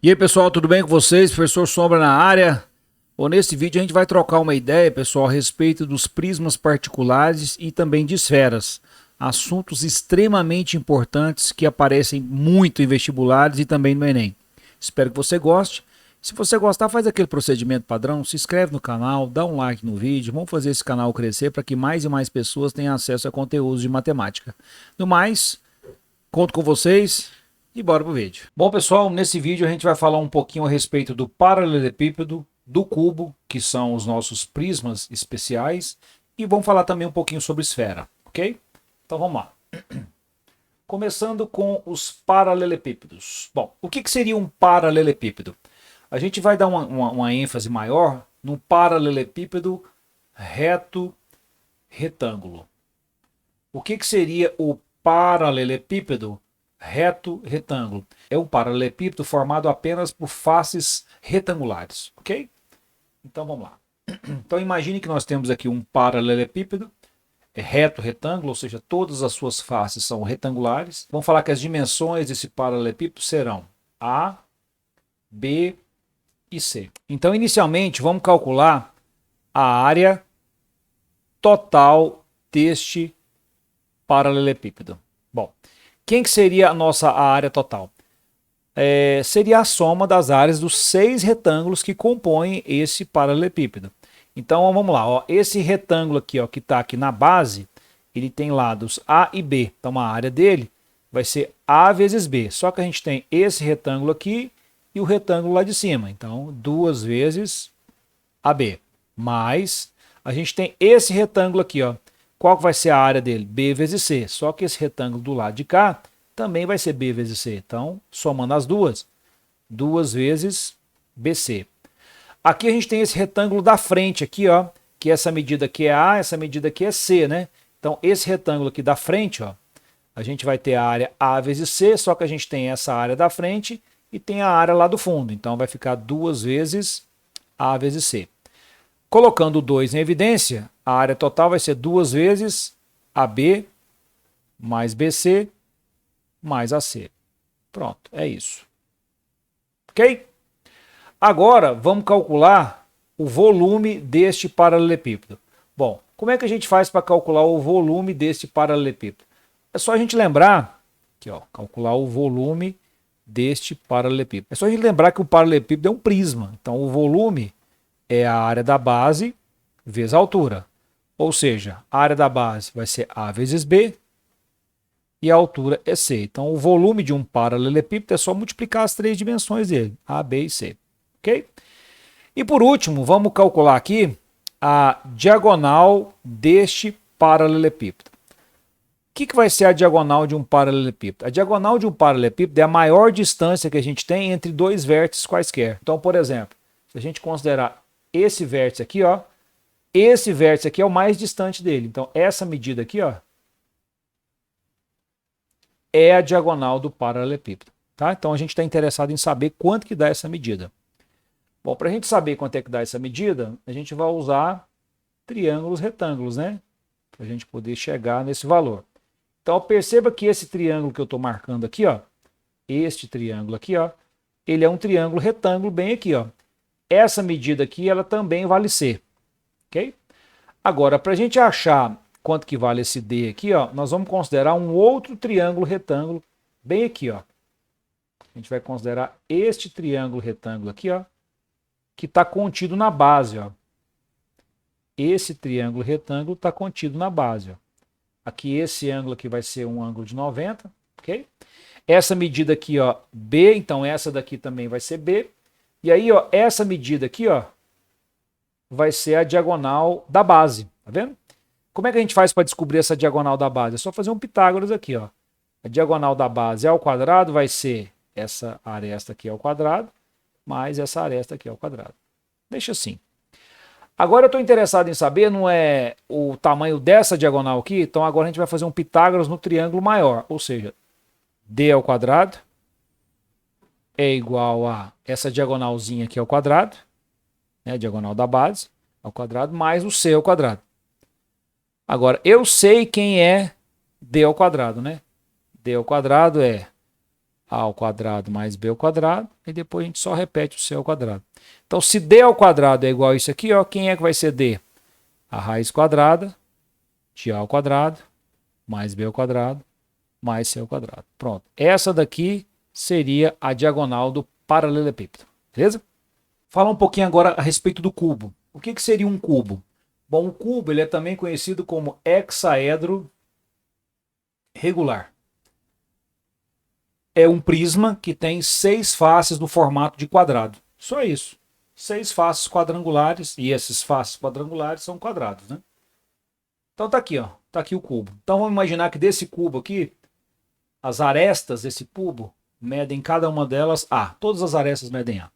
E aí pessoal, tudo bem com vocês? Professor Sombra na área. Bom, nesse vídeo a gente vai trocar uma ideia, pessoal, a respeito dos prismas particulares e também de esferas. Assuntos extremamente importantes que aparecem muito em vestibulares e também no Enem. Espero que você goste. Se você gostar, faz aquele procedimento padrão, se inscreve no canal, dá um like no vídeo, vamos fazer esse canal crescer para que mais e mais pessoas tenham acesso a conteúdos de matemática. No mais, conto com vocês. E bora pro vídeo. Bom, pessoal, nesse vídeo a gente vai falar um pouquinho a respeito do paralelepípedo, do cubo, que são os nossos prismas especiais, e vamos falar também um pouquinho sobre esfera, ok? Então vamos lá. Começando com os paralelepípedos. Bom, o que seria um paralelepípedo? A gente vai dar uma ênfase maior no paralelepípedo reto retângulo. O que seria o paralelepípedo reto retângulo? É um paralelepípedo formado apenas por faces retangulares, ok? Então vamos lá. Então imagine que nós temos aqui um paralelepípedo reto retângulo, ou seja, todas as suas faces são retangulares. Vamos falar que as dimensões desse paralelepípedo serão A, B e C. Então inicialmente vamos calcular a área total deste paralelepípedo. Bom, quem que seria a nossa área total? Seria a soma das áreas dos 6 retângulos que compõem esse paralelepípedo. Então vamos lá, ó, esse retângulo aqui, ó, que está aqui na base, ele tem lados A e B. Então a área dele vai ser A vezes B. Só que a gente tem esse retângulo aqui e o retângulo lá de cima. Então 2 vezes AB. Mais a gente tem esse retângulo aqui, ó. Qual vai ser a área dele? B vezes C. Só que esse retângulo do lado de cá também vai ser B vezes C. Então, somando as duas, 2 vezes BC. Aqui a gente tem esse retângulo da frente aqui, ó, que essa medida aqui é A, essa medida aqui é C, né? Então, esse retângulo aqui da frente, ó, a gente vai ter a área A vezes C, só que a gente tem essa área da frente e tem a área lá do fundo. Então, vai ficar 2 vezes A vezes C. Colocando o 2 em evidência, a área total vai ser 2 vezes AB mais BC mais AC. Pronto, é isso. Ok? Agora, vamos calcular o volume deste paralelepípedo. Bom, como é que a gente faz para calcular o volume deste paralelepípedo? É só a gente lembrar, aqui, ó, calcular o volume deste paralelepípedo. É só a gente lembrar que o paralelepípedo é um prisma. Então, o volume é a área da base vezes a altura. Ou seja, a área da base vai ser A vezes B e a altura é C. Então, o volume de um paralelepípedo é só multiplicar as 3 dimensões dele, A, B e C. Ok? E por último, vamos calcular aqui a diagonal deste paralelepípedo. O que vai ser a diagonal de um paralelepípedo? A diagonal de um paralelepípedo é a maior distância que a gente tem entre dois vértices quaisquer. Então, por exemplo, se a gente considerar esse vértice aqui, ó, esse vértice aqui é o mais distante dele. Então, essa medida aqui, ó, é a diagonal do paralelepípedo. Tá? Então, a gente está interessado em saber quanto que dá essa medida. Bom, para a gente saber quanto é que dá essa medida, a gente vai usar triângulos retângulos, né? Para a gente poder chegar nesse valor. Então, perceba que esse triângulo que eu estou marcando aqui, ó, este triângulo aqui, ó, ele é um triângulo retângulo bem aqui, ó. Essa medida aqui, ela também vale C, ok? Agora, para a gente achar quanto que vale esse D aqui, ó, nós vamos considerar um outro triângulo retângulo bem aqui, ó. A gente vai considerar este triângulo retângulo aqui, ó, que está contido na base, ó. Esse triângulo retângulo está contido na base, ó. Aqui esse ângulo aqui vai ser um ângulo de 90, ok? Essa medida aqui, ó, B, então essa daqui também vai ser B. E aí, ó, essa medida aqui, ó, vai ser a diagonal da base, tá vendo? Como é que a gente faz para descobrir essa diagonal da base? É só fazer um Pitágoras aqui, ó. A diagonal da base ao quadrado vai ser essa aresta aqui ao quadrado, mais essa aresta aqui ao quadrado. Deixa assim. Agora eu estou interessado em saber, não é o tamanho dessa diagonal aqui, então agora a gente vai fazer um Pitágoras no triângulo maior, ou seja, D ao quadrado é igual a essa diagonalzinha aqui ao quadrado, né, diagonal da base ao quadrado, mais o C ao quadrado. Agora, eu sei quem é D ao quadrado, né? D ao quadrado é A ao quadrado mais B ao quadrado, e depois a gente só repete o C ao quadrado. Então, se D ao quadrado é igual a isso aqui, ó, quem é que vai ser D? A raiz quadrada de A ao quadrado mais B ao quadrado mais C ao quadrado. Pronto. Essa daqui seria a diagonal do paralelepípedo. Beleza? Falar um pouquinho agora a respeito do cubo. O que seria um cubo? Bom, o cubo ele é também conhecido como hexaedro regular. É um prisma que tem 6 faces no formato de quadrado. Só isso. 6 faces quadrangulares, e esses faces quadrangulares são quadrados, né? Então tá aqui, ó. Tá aqui o cubo. Então vamos imaginar que desse cubo aqui, as arestas desse cubo medem cada uma delas A. Todas as arestas medem A.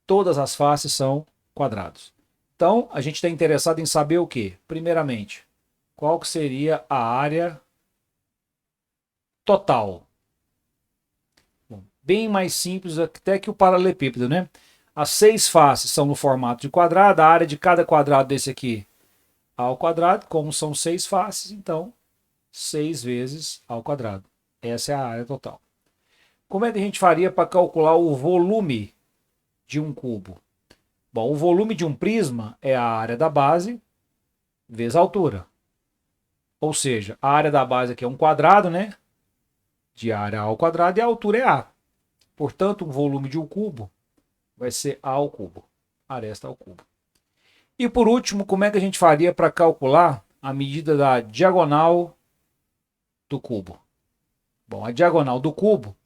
Todas as faces são quadrados. Então, a gente está interessado em saber o quê? Primeiramente, qual que seria a área total? Bom, bem mais simples até que o paralelepípedo, né? As 6 faces são no formato de quadrado, a área de cada quadrado desse aqui, A ao quadrado, como são 6 faces, então 6 vezes A ao quadrado. Essa é a área total. Como é que a gente faria para calcular o volume de um cubo? Bom, o volume de um prisma é a área da base vezes a altura. Ou seja, a área da base aqui é um quadrado, né? De área ao quadrado, e a altura é A. Portanto, o volume de um cubo vai ser A ao cubo. Aresta ao cubo. E por último, como é que a gente faria para calcular a medida da diagonal do cubo? Bom, a diagonal do cubo,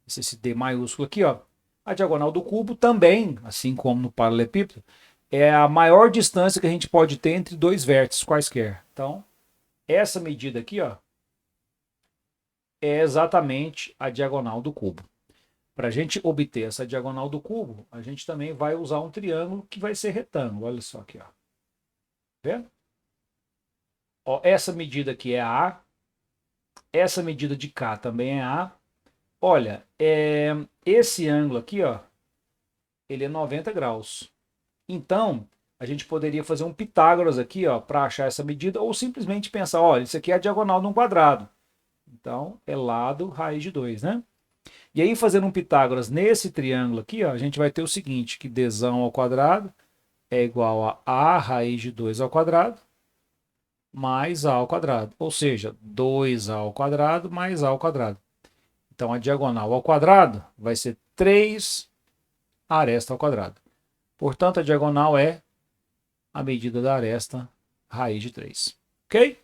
esse D maiúsculo aqui, ó, a diagonal do cubo também, assim como no paralelepípedo, é a maior distância que a gente pode ter entre dois vértices quaisquer. Então, essa medida aqui, ó, é exatamente a diagonal do cubo. Para a gente obter essa diagonal do cubo, a gente também vai usar um triângulo que vai ser retângulo. Olha só aqui, ó. Tá vendo? Ó, essa medida aqui é A. Essa medida de cá também é A. Olha, esse ângulo aqui, ó, ele é 90 graus. Então, a gente poderia fazer um Pitágoras aqui, ó, para achar essa medida, ou simplesmente pensar, olha, isso aqui é a diagonal de um quadrado. Então, é lado raiz de 2, né? E aí, fazendo um Pitágoras nesse triângulo aqui, ó, a gente vai ter o seguinte, que dzão ao quadrado é igual a A raiz de 2 ao quadrado mais A ao quadrado. Ou seja, 2A ao quadrado mais A ao quadrado. Então, a diagonal ao quadrado vai ser 3 aresta ao quadrado. Portanto, a diagonal é a medida da aresta raiz de 3. Ok?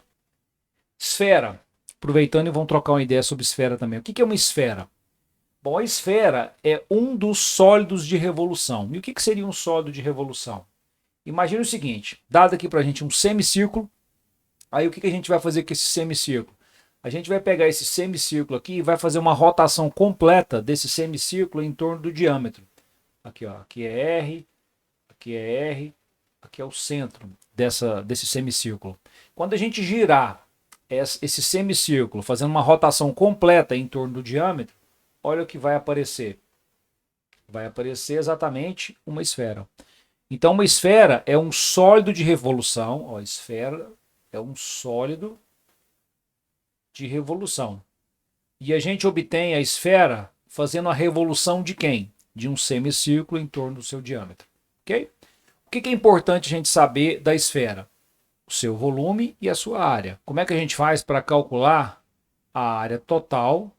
Esfera. Aproveitando e vamos trocar uma ideia sobre esfera também. O que é uma esfera? Bom, a esfera é um dos sólidos de revolução. E o que seria um sólido de revolução? Imagine o seguinte, dado aqui para a gente um semicírculo, aí o que a gente vai fazer com esse semicírculo? A gente vai pegar esse semicírculo aqui e vai fazer uma rotação completa desse semicírculo em torno do diâmetro. Aqui, ó, aqui é R, aqui é R, aqui é o centro desse semicírculo. Quando a gente girar esse semicírculo, fazendo uma rotação completa em torno do diâmetro, olha o que vai aparecer. Vai aparecer exatamente uma esfera. Então, uma esfera é um sólido de revolução. Ó, esfera é um sólido de revolução. E a gente obtém a esfera fazendo a revolução de quem? De um semicírculo em torno do seu diâmetro. Ok? O que é importante a gente saber da esfera? O seu volume e a sua área. Como é que a gente faz para calcular a área total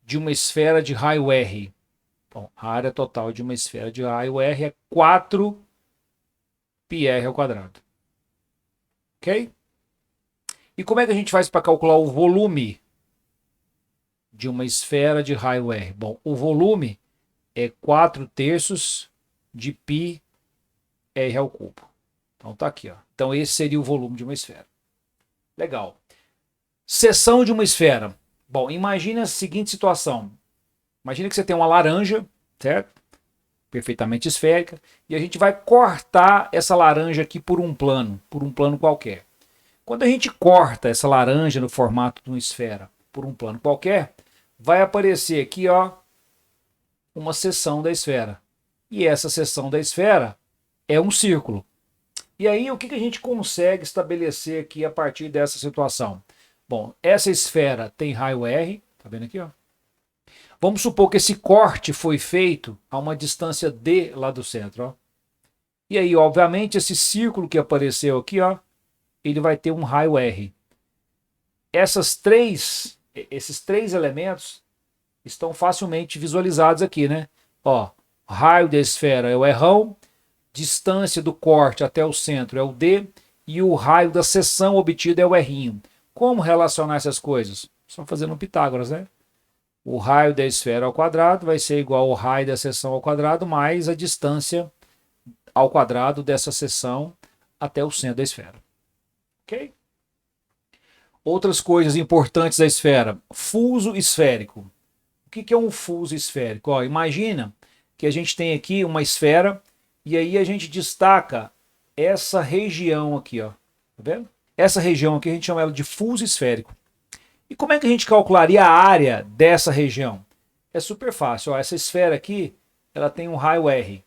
de uma esfera de raio R? Bom, a área total de uma esfera de raio R é 4 πr ao quadrado. Ok? E como é que a gente faz para calcular o volume de uma esfera de raio R? Bom, o volume é 4 terços de π r ao cubo. Então tá aqui, ó. Então esse seria o volume de uma esfera. Legal. Seção de uma esfera. Bom, imagine a seguinte situação. Imagina que você tem uma laranja, certo? Perfeitamente esférica, e a gente vai cortar essa laranja aqui por um plano qualquer. Quando a gente corta essa laranja no formato de uma esfera por um plano qualquer, vai aparecer aqui, ó, uma seção da esfera. E essa seção da esfera é um círculo. E aí, o que a gente consegue estabelecer aqui a partir dessa situação? Bom, essa esfera tem raio R, tá vendo aqui, ó? Vamos supor que esse corte foi feito a uma distância D lá do centro, ó. E aí, obviamente, esse círculo que apareceu aqui, ó, ele vai ter um raio R. Esses três elementos estão facilmente visualizados aqui, né? Ó, raio da esfera é o Rão, distância do corte até o centro é o D e o raio da seção obtido é o R'. Como relacionar essas coisas? Só fazendo um Pitágoras, né? O raio da esfera ao quadrado vai ser igual ao raio da seção ao quadrado mais a distância ao quadrado dessa seção até o centro da esfera. Ok? Outras coisas importantes da esfera. Fuso esférico. O que é um fuso esférico? Ó, imagina que a gente tem aqui uma esfera e aí a gente destaca essa região aqui, ó. Tá vendo? Essa região aqui a gente chama ela de fuso esférico. E como é que a gente calcularia a área dessa região? É super fácil. Ó, essa esfera aqui, ela tem um raio R,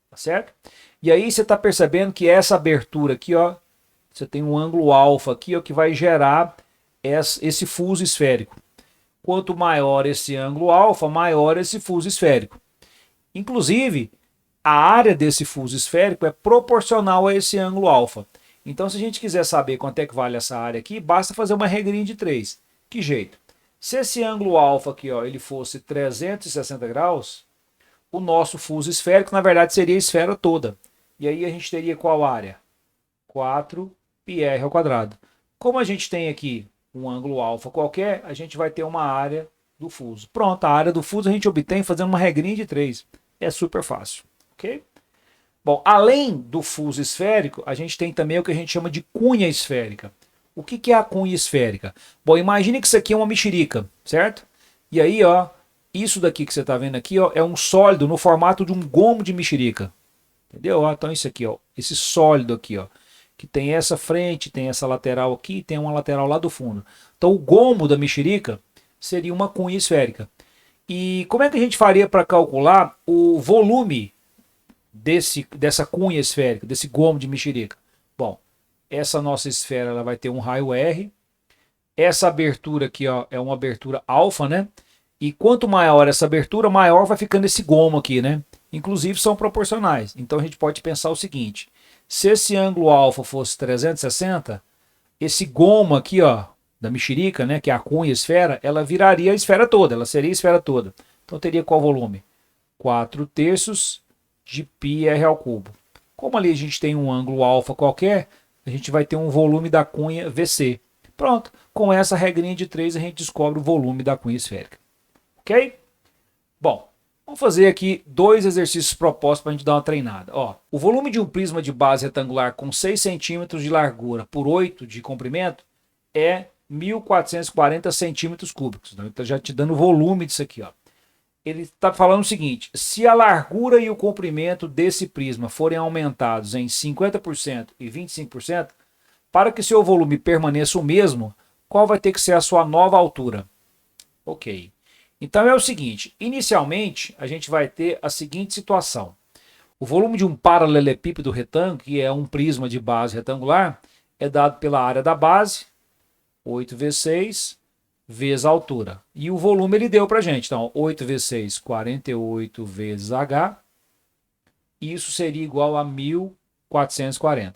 tá certo? E aí você está percebendo que essa abertura aqui, ó, você tem um ângulo alfa aqui, ó, que vai gerar esse fuso esférico. Quanto maior esse ângulo alfa, maior esse fuso esférico. Inclusive, a área desse fuso esférico é proporcional a esse ângulo alfa. Então, se a gente quiser saber quanto é que vale essa área aqui, basta fazer uma regrinha de 3. Que jeito? Se esse ângulo alfa aqui, ó, ele fosse 360 graus, o nosso fuso esférico, na verdade, seria a esfera toda. E aí a gente teria qual área? 4πr ao quadrado. Como a gente tem aqui um ângulo alfa qualquer, a gente vai ter uma área do fuso. Pronto, a área do fuso a gente obtém fazendo uma regrinha de 3. É super fácil, ok? Bom, além do fuso esférico, a gente tem também o que a gente chama de cunha esférica. O que é a cunha esférica? Bom, imagine que isso aqui é uma mexerica, certo? E aí, ó, isso daqui que você está vendo aqui, ó, é um sólido no formato de um gomo de mexerica. Entendeu? Ó, então isso aqui, ó, esse sólido aqui, ó, que tem essa frente, tem essa lateral aqui, tem uma lateral lá do fundo. Então o gomo da mexerica seria uma cunha esférica. E como é que a gente faria para calcular o volume dessa cunha esférica, desse gomo de mexerica? Bom, essa nossa esfera ela vai ter um raio R. Essa abertura aqui, ó, é uma abertura alfa, né? E quanto maior essa abertura, maior vai ficando esse gomo aqui, né? Inclusive são proporcionais. Então a gente pode pensar o seguinte: se esse ângulo alfa fosse 360, esse gomo aqui, ó, da mexerica, né, que é a cunha esfera, ela viraria a esfera toda, ela seria a esfera toda. Então teria qual volume? 4/3 de πr ao cubo. Como ali a gente tem um ângulo alfa qualquer, a gente vai ter um volume da cunha VC. Pronto, com essa regrinha de 3 a gente descobre o volume da cunha esférica. Ok? Bom, vamos fazer aqui 2 exercícios propostos para a gente dar uma treinada. Ó, o volume de um prisma de base retangular com 6 centímetros de largura por 8 de comprimento é 1.440 centímetros cúbicos. Então, ele está já te dando o volume disso aqui. Ó. Ele está falando o seguinte: se a largura e o comprimento desse prisma forem aumentados em 50% e 25%, para que seu volume permaneça o mesmo, qual vai ter que ser a sua nova altura? Ok. Então é o seguinte, inicialmente a gente vai ter a seguinte situação. O volume de um paralelepípedo retângulo, que é um prisma de base retangular, é dado pela área da base, 8 vezes 6, vezes a altura. E o volume ele deu para a gente. Então, 8 vezes 6, 48 vezes H. Isso seria igual a 1.440.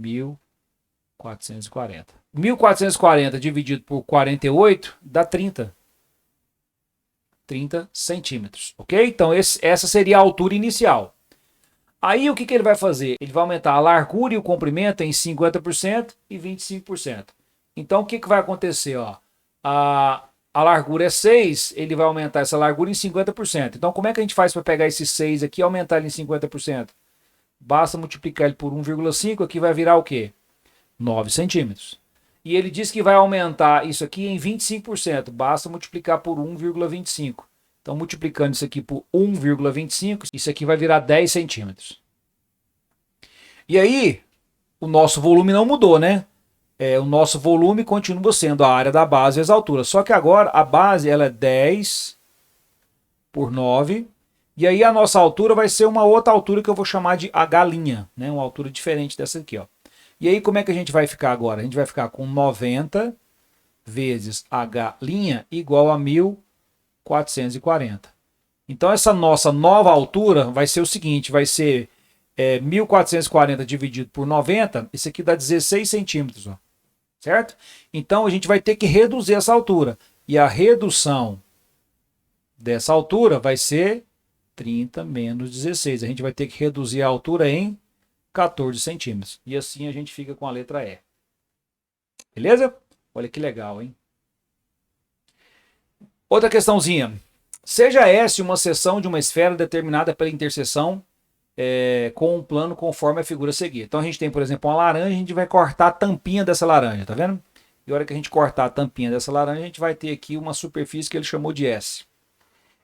1.440. 1.440 dividido por 48 dá 30 centímetros, ok? Então essa seria a altura inicial. Aí o que ele vai fazer? Ele vai aumentar a largura e o comprimento em 50% e 25%. Então o que vai acontecer? Ó? A largura é 6, ele vai aumentar essa largura em 50%. Então como é que a gente faz para pegar esse 6 aqui e aumentar ele em 50%? Basta multiplicar ele por 1,5, aqui vai virar o quê? 9 centímetros. E ele diz que vai aumentar isso aqui em 25%. Basta multiplicar por 1,25. Então, multiplicando isso aqui por 1,25, isso aqui vai virar 10 centímetros. E aí, o nosso volume não mudou, né? O nosso volume continua sendo a área da base vezes a altura. Só que agora a base ela é 10 por 9. E aí a nossa altura vai ser uma outra altura que eu vou chamar de H', né? Uma altura diferente dessa aqui, ó. E aí como é que a gente vai ficar agora? A gente vai ficar com 90 vezes H' igual a 1.440 440. Então essa nossa nova altura vai ser o seguinte, vai ser 1440 dividido por 90, isso aqui dá 16 centímetros, ó, certo? Então a gente vai ter que reduzir essa altura. E a redução dessa altura vai ser 30 menos 16. A gente vai ter que reduzir a altura em 14 centímetros. E assim a gente fica com a letra E. Beleza? Olha que legal, hein? Outra questãozinha. Seja S uma seção de uma esfera determinada pela interseção com um plano conforme a figura a seguir. Então a gente tem, por exemplo, uma laranja, a gente vai cortar a tampinha dessa laranja, tá vendo? E a hora que a gente cortar a tampinha dessa laranja, a gente vai ter aqui uma superfície que ele chamou de S.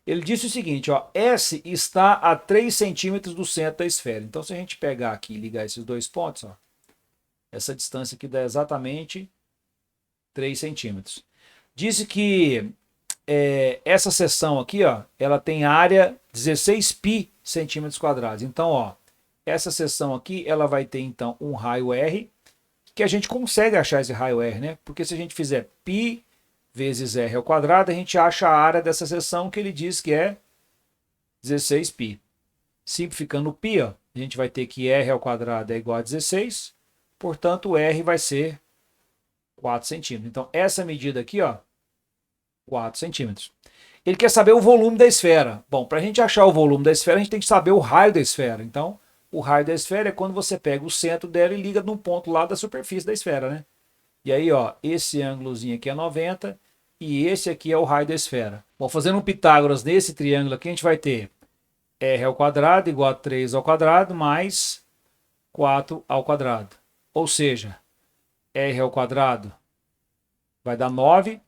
Ele disse o seguinte, ó, S está a 3 centímetros do centro da esfera. Então se a gente pegar aqui e ligar esses dois pontos, ó, essa distância aqui dá exatamente 3 centímetros. Disse que essa seção aqui, ó, ela tem área 16 π centímetros quadrados. Então, ó, essa seção aqui, ela vai ter então um raio R, que a gente consegue achar esse raio R, né? Porque se a gente fizer π vezes R ao quadrado, a gente acha a área dessa seção que ele diz que é 16 π. Simplificando o π, ó, a gente vai ter que R ao quadrado é igual a 16, portanto o R vai ser 4 centímetros. Então essa medida aqui, ó, 4 centímetros. Ele quer saber o volume da esfera. Bom, para a gente achar o volume da esfera, a gente tem que saber o raio da esfera. Então, o raio da esfera é quando você pega o centro dela e liga num ponto lá da superfície da esfera, né? E aí, ó, esse ângulozinho aqui é 90 e esse aqui é o raio da esfera. Bom, fazendo um Pitágoras nesse triângulo aqui, a gente vai ter R ao quadrado igual a 3 ao quadrado mais 4 ao quadrado. Ou seja, R ao quadrado vai dar 9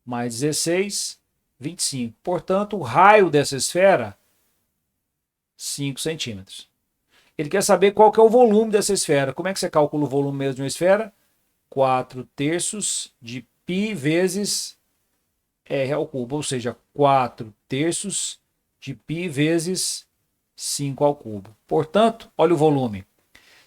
mais 16, 25. Portanto, o raio dessa esfera, 5 centímetros. Ele quer saber qual que é o volume dessa esfera. Como é que você calcula o volume mesmo de uma esfera? 4 terços de π vezes R ao cubo. Ou seja, 4 terços de π vezes 5 ao cubo. Portanto, olha o volume.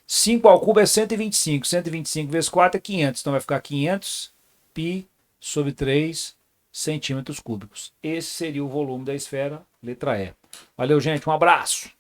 5 ao cubo é 125. 125 vezes 4 é 500. Então vai ficar 500 π sobre 3 centímetros cúbicos. Esse seria o volume da esfera, letra E. Valeu, gente. Um abraço.